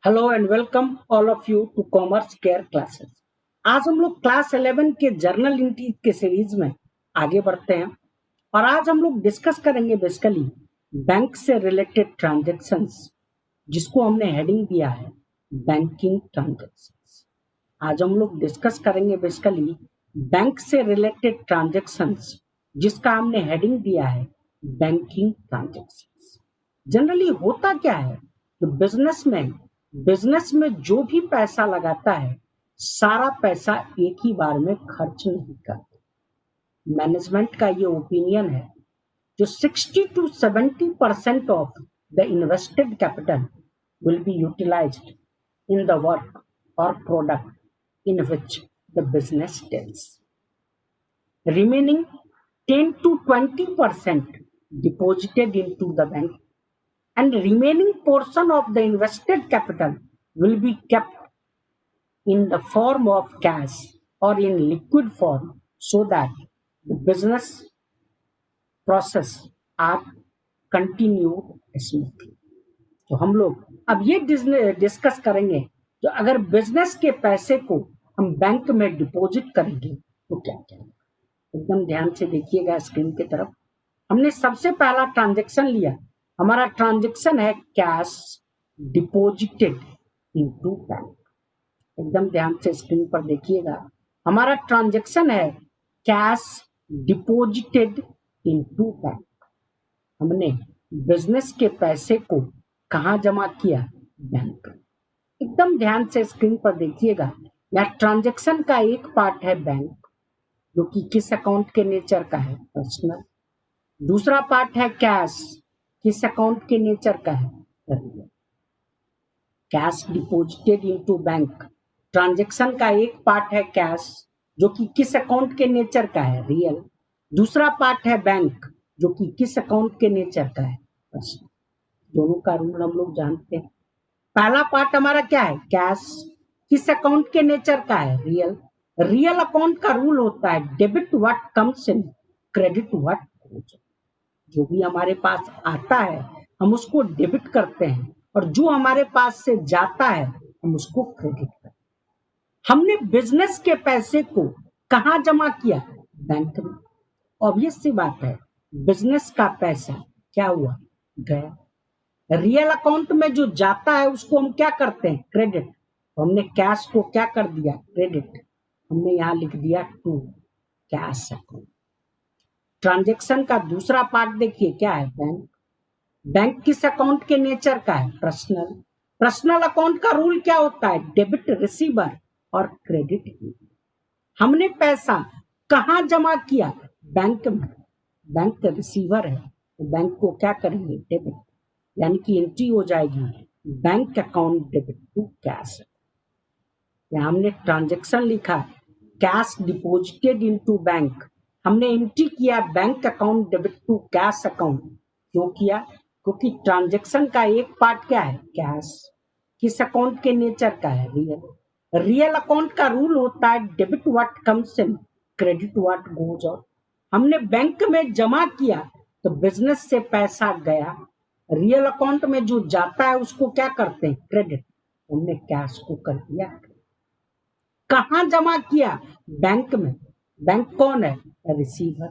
Hello and welcome all of you to commerce care classes. आज हम लोग class 11 के जर्नल एंट्री के सीरीज में आगे बढ़ते हैं और आज हम लोग डिस्कस करेंगे बेसिकली बैंक से रिलेटेड ट्रांजैक्शंस, जिसको हमने हेडिंग दिया है बैंकिंग ट्रांजैक्शंस। आज हम लोग डिस्कस करेंगे बेसिकली बैंक से रिलेटेड ट्रांजैक्शंस, जिसका हमने हेडिंग दिया है बैंकिंग ट्रांजैक्शंस। जनरली होता क्या है कि बिजनेस में जो भी पैसा लगाता है, सारा पैसा एक ही बार में खर्च नहीं करता। मैनेजमेंट का ये ओपिनियन है, जो 60 to 70% of the invested capital will be utilised in the work और product in which the business deals. Remaining 10 to 20% deposited into the bank, and remaining portion of the invested capital will be kept in the form of cash or in liquid form so that the business process are continued smoothly. तो हम लोग अब ये discuss करेंगे, तो अगर business के पैसे को हम बैंक में डिपॉजिट करेंगे तो क्या क्या होगा। एकदम ध्यान से देखिएगा स्क्रीन की तरफ। हमने सबसे पहला ट्रांजैक्शन लिया, हमारा ट्रांजैक्शन है कैश डिपॉजिटेड इनटू बैंक। एकदम ध्यान से स्क्रीन पर देखिएगा, हमारा ट्रांजैक्शन है कैश डिपॉजिटेड इनटू बैंक। हमने बिजनेस के पैसे को कहाँ जमा किया? बैंक। एकदम ध्यान से स्क्रीन पर देखिएगा, यह ट्रांजैक्शन का एक पार्ट है बैंक, जो कि किस अकाउंट के नेचर का है? पर्सनल। दूसरा पार्ट है कैश, किस अकाउंट के नेचर का है? Real. Cash deposited into bank, transaction का एक पार्ट है कैश, जो कि किस अकाउंट के नेचर का है? रियल। दूसरा पार्ट है बैंक, जो कि किस अकाउंट के नेचर का है? पर्सनल। दोनों का रूल हम लोग जानते हैं। पहला पार्ट हमारा क्या है? कैश, किस अकाउंट के नेचर का है? रियल। रियल अकाउंट का रूल होता है debit what comes in, credit what goes. जो भी हमारे पास आता है हम उसको डेबिट करते हैं, और जो हमारे पास से जाता है हम उसको क्रेडिट करते हैं। हमने बिजनेस के पैसे को कहाँ जमा किया? बैंक में। ऑब्वियस सी बात है, बिजनेस का पैसा क्या हुआ? गया। रियल अकाउंट में जो जाता है उसको हम क्या करते हैं? क्रेडिट। तो हमने कैश को क्या कर दिया? क्रेडिट। हमने यहाँ लिख दिया टू कैश अकाउंट। ट्रांजैक्शन का दूसरा पार्ट देखिए क्या है? बैंक। बैंक किस अकाउंट के नेचर का है? पर्सनल। पर्सनल अकाउंट का रूल क्या होता है? डेबिट रिसीवर और क्रेडिट। हमने पैसा कहाँ जमा किया? बैंक में। बैंक रिसीवर है तो बैंक को क्या करेंगे? डेबिट, यानी कि एंट्री हो जाएगी bank account debit to cash. यहाँ हमने ट्रांजैक्शन लिखा कैश डिपॉजिटेड इनटू बैंक, हमने एंट्री किया bank account debit to cash account. क्यों किया? क्योंकि ट्रांजैक्शन का एक पार्ट क्या है? कैश। किस अकाउंट के नेचर का है? रियल। रियल अकाउंट का रूल होता है debit what comes in, credit what goes out. हमने बैंक में जमा किया तो बिजनेस से पैसा गया, रियल अकाउंट में जो जाता है उसको क्या करते हैं? क्रेडिट। हमने कैश को कर दिया। कहाँ जमा किया? बैंक में। बैंक कौन है? रिसीवर।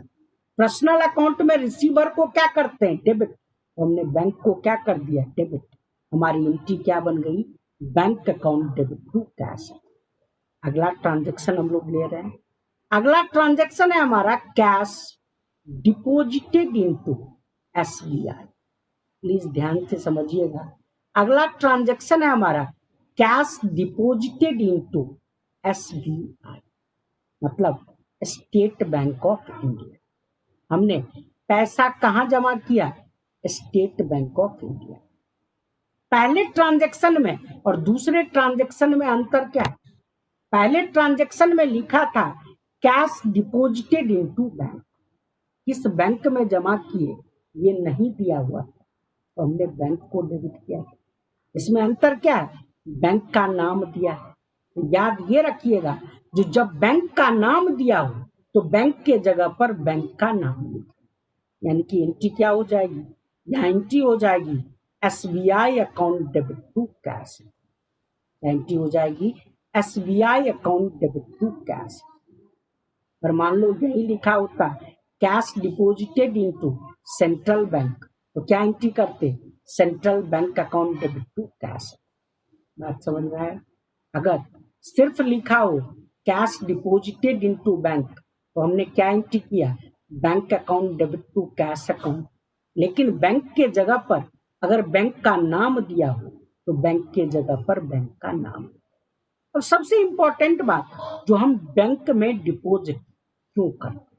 पर्सनल अकाउंट में रिसीवर को क्या करते हैं? डेबिट। हमने बैंक को क्या कर दिया? डेबिट। हमारी एंट्री क्या बन गई? Bank account debit to cash. अगला ट्रांजैक्शन हम लोग ले रहे हैं। अगला ट्रांजैक्शन है हमारा cash deposited into SBI. Please ध्यान से समझिएगा, अगला ट्रांजैक्शन है हमारा कैश डिपॉजिटेड इनटू एसबीआई, मतलब स्टेट बैंक ऑफ इंडिया। हमने पैसा कहाँ जमा किया? State Bank of India. पहले ट्रांजैक्शन में और दूसरे ट्रांजैक्शन में अंतर क्या है? पहले ट्रांजैक्शन में लिखा था कैश डिपॉजिटेड इनटू बैंक, किस बैंक में जमा किए ये नहीं दिया हुआ था, तो हमने बैंक को डेबिट किया। इसमें अंतर क्या है? बैंक का नाम दिया है। तो याद ये रखिएगा, जो जब बैंक का नाम दिया हो तो बैंक के जगह पर बैंक का नाम लिखें, यानी कि एंट्री क्या हो जाएगी? यहाँ एंट्री हो जाएगी SBI account debit to cash. Entry हो जाएगी SBI account debit to cash. पर मान लो यही लिखा होता cash deposited into central bank, तो क्या एंट्री करते, central bank account debit to cash. बात समझ में आया? अगर सिर्फ लिखा हो कैश डिपॉजिटेड इनटू बैंक, तो हमने क्या एंट्री किया, bank account debit to cash account. लेकिन बैंक के जगह पर अगर बैंक का नाम दिया हो, तो बैंक के जगह पर बैंक का नाम। और सबसे इंपॉर्टेंट बात, जो हम बैंक में डिपॉजिट क्यों करते,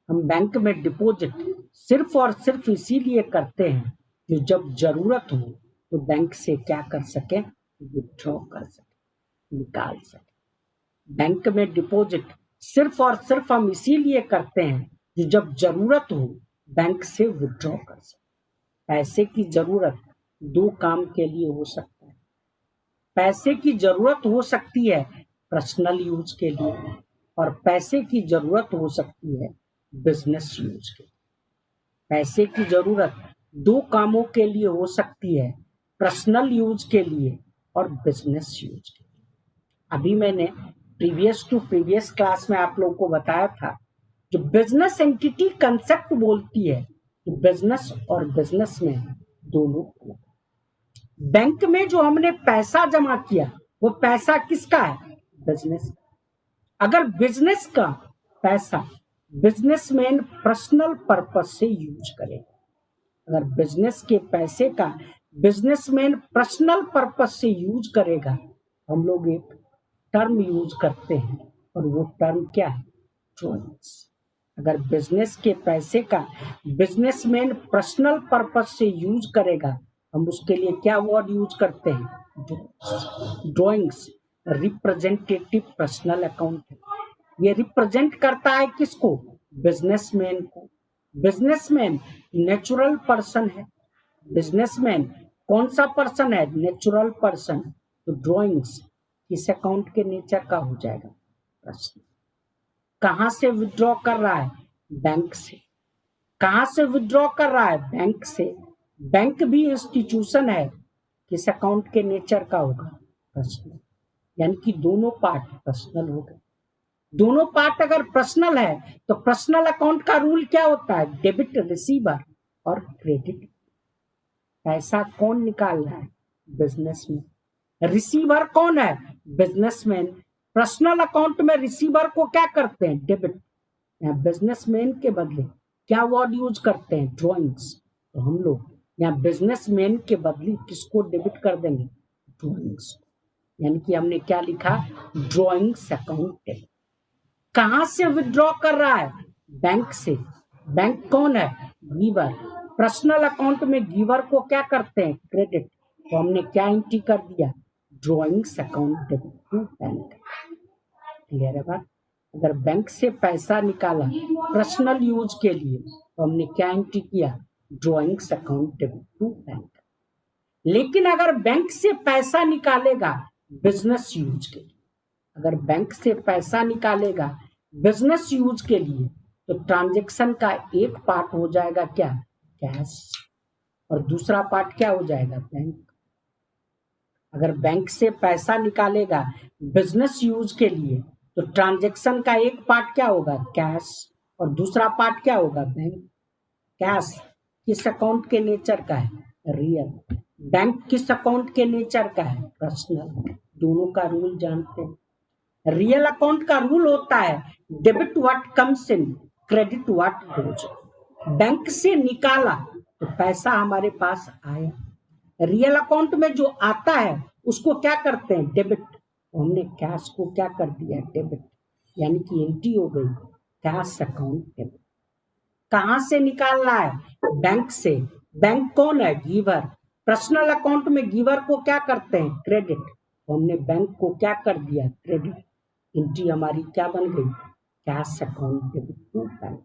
हम बैंक में डिपॉजिट सिर्फ और सिर्फ इसीलिए करते हैं कि जब जरूरत हो तो बैंक से क्या कर सके, विथड्रॉ कर सके, निकाल सके। बैंक में डिपॉजिट सिर्फ और सिर्फ हम इसीलिए करते हैं कि जब जरूरत हो बैंक से विथड्रॉ कर सके। पैसे की जरूरत दो काम के लिए हो सकता है। पैसे की जरूरत हो सकती है पर्सनल यूज के लिए, और पैसे की जरूरत हो सकती है बिजनेस यूज के। पैसे की जरूरत दो कामों के लिए हो सकती है, पर्सनल यूज के लिए और बिजनेस यूज के लिए। अभी मैंने प्रीवियस क्लास में आप लोगों को बताया था, जो बिजनेस एंटिटी कंसेप्ट बोलती है कि बिजनेस और बिजनेस में दोनों। बैंक में जो हमने पैसा जमा किया वो पैसा किसका है, बिजनेस। अगर बिजनेस का पैसा बिजनेसमैन पर्सनल पर्पस से यूज करे, अगर बिजनेस के पैसे का बिजनेसमैन पर्सनल पर्पस से यूज करेगा, हम लोग एक टर्म यूज करते हैं, और वो टर्म क्या है, ड्रॉइंग्स। अगर बिजनेस के पैसे का बिजनेसमैन पर्सनल पर्पस से यूज करेगा, हम उसके लिए क्या वर्ड यूज करते हैं, ड्रॉइंग्स। रिप्रेजेंटेटिव पर्सनल अकाउंट है, ये रिप्रेजेंट करता है किसको, बिजनेसमैन को। बिजनेसमैन नेचुरल पर्सन है, बिजनेसमैन कौन सा पर्सन है, नेचुरल पर्सन। तो ड्रॉइंग्स किस अकाउंट के नेचर का हो जाएगा, पर्सनल। कहां से विथड्रॉ कर रहा है, बैंक से। कहां से विथड्रॉ कर रहा है, बैंक से। बैंक भी इंस्टीट्यूशन है, किस अकाउंट के नेचर का होगा, पर्सनल। यानी कि दोनों पार्ट पर्सनल हो गए। दोनों पार्ट अगर पर्सनल है तो पर्सनल अकाउंट का रूल क्या होता है, डेबिट रिसीवर और क्रेडिट। पैसा कौन निकाल रहा है, बिजनेसमैन। रिसीवर कौन है, बिजनेसमैन। पर्सनल अकाउंट में रिसीवर को क्या करते हैं, डेबिट। यहाँ बिजनेसमैन के बदले क्या वर्ड यूज करते हैं, ड्रॉइंग्स। तो हम लोग यहाँ बिजनेसमैन के बदले किसको डेबिट कर देंगे, ड्रॉइंग्स। यानी कि हमने क्या लिखा, ड्रॉइंग्स अकाउंट डेबिट। कहां से विथड्रॉ कर रहा है, बैंक से। बैंक कौन है, गिवर। पर्सनल अकाउंट में गिवर को क्या करते हैं, क्रेडिट। तो हमने क्या एंट्री कर दिया, drawings account debit to bank. Clear है बात। अगर बैंक से पैसा निकाला पर्सनल यूज के लिए, तो हमने क्या एंट्री किया, drawings account debit to bank. लेकिन अगर बैंक से पैसा निकालेगा बिजनेस यूज के लिए, अगर बैंक से पैसा निकालेगा बिजनेस यूज के लिए, तो ट्रांजैक्शन का एक पार्ट हो जाएगा क्या, कैश, और दूसरा पार्ट क्या हो जाएगा, बैंक। अगर बैंक से पैसा निकालेगा बिजनेस यूज के लिए, तो ट्रांजैक्शन का एक पार्ट क्या होगा, कैश, और दूसरा पार्ट क्या होगा, बैंक। कैश किस अकाउंट के नेचर का है, रियल। बैंक किस अकाउंट के नेचर का है, पर्सनल। दोनों का रूल जानते हैं। रियल अकाउंट का रूल होता है debit what comes in, credit what goes. Bank से निकाला तो पैसा हमारे पास आया, रियल अकाउंट में जो आता है उसको क्या करते हैं, डेबिट। तो हमने कैश को क्या कर दिया, डेबिट। यानी कि एंट्री हो गई कैश अकाउंट डेबिट। कहां से निकालना है, बैंक से। बैंक कौन है, गिवर। पर्सनल अकाउंट में गिवर को क्या करते हैं, क्रेडिट। तो हमने बैंक को क्या कर दिया, क्रेडिट। एंट्री हमारी क्या बन गई, cash account debit to bank.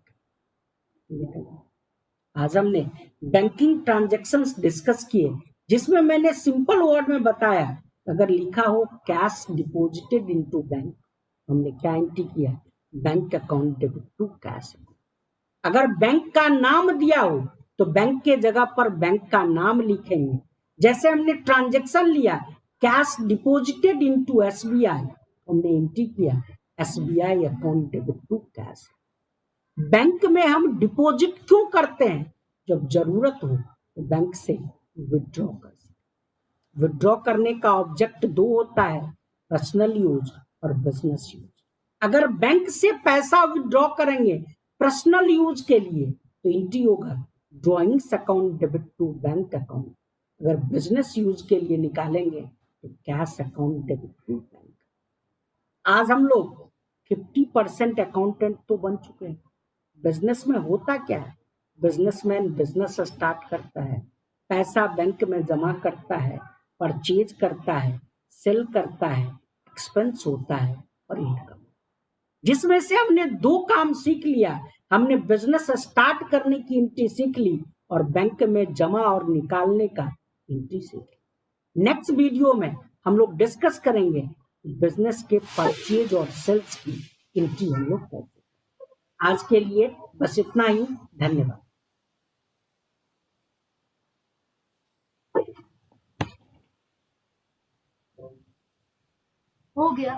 आज हमने बैंकिंग ट्रांजैक्शंस डिस्कस किए, जिसमें मैंने सिंपल वर्ड में बताया, अगर लिखा हो कैश डिपॉजिटेड इनटू बैंक, हमने क्या एंट्री किया, bank account debit to cash. अगर बैंक का नाम दिया हो तो बैंक के जगह पर बैंक का नाम लिखेंगे। जैसे हमने ट्रांजैक्शन लिया, कैश डिपॉजिटेड इनटू एसबीआई, हमने एंट्री किया SBI account debit to cash. Bank में हम डिपॉजिट क्यों करते हैं? जब जरूरत हो तो बैंक से विड्रॉ कर सकते। विड्रॉ करने का ऑब्जेक्ट दो होता है, पर्सनल यूज और बिजनेस यूज। अगर बैंक से पैसा विड्रॉ करेंगे पर्सनल यूज के लिए तो एंट्री होगा drawings account debit to bank account. अगर बिजनेस यूज के लिए निकालेंगे तो cash account debit to bank. आज हम लोग 50% अकाउंटेंट तो बन चुके हैं। बिजनेस में होता क्या है? बिजनेसमैन बिजनेस स्टार्ट करता है, पैसा बैंक में जमा करता है, परचेज करता है, सेल करता है, एक्सपेंस होता है और इनकम। जिसमें से हमने दो काम सीख लिया। हमने बिजनेस स्टार्ट करने की एंट्री सीख ली और बैंक में जमा और निकालने का एंट्री सीख ली। नेक्स्ट वीडियो में हम लोग डिस्कस करेंगे बिजनेस के परचेज और सेल्स की एंट्री हम लोग करेंगे। आज के लिए बस इतना ही। धन्यवाद। हो गया।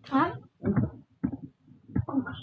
हाँ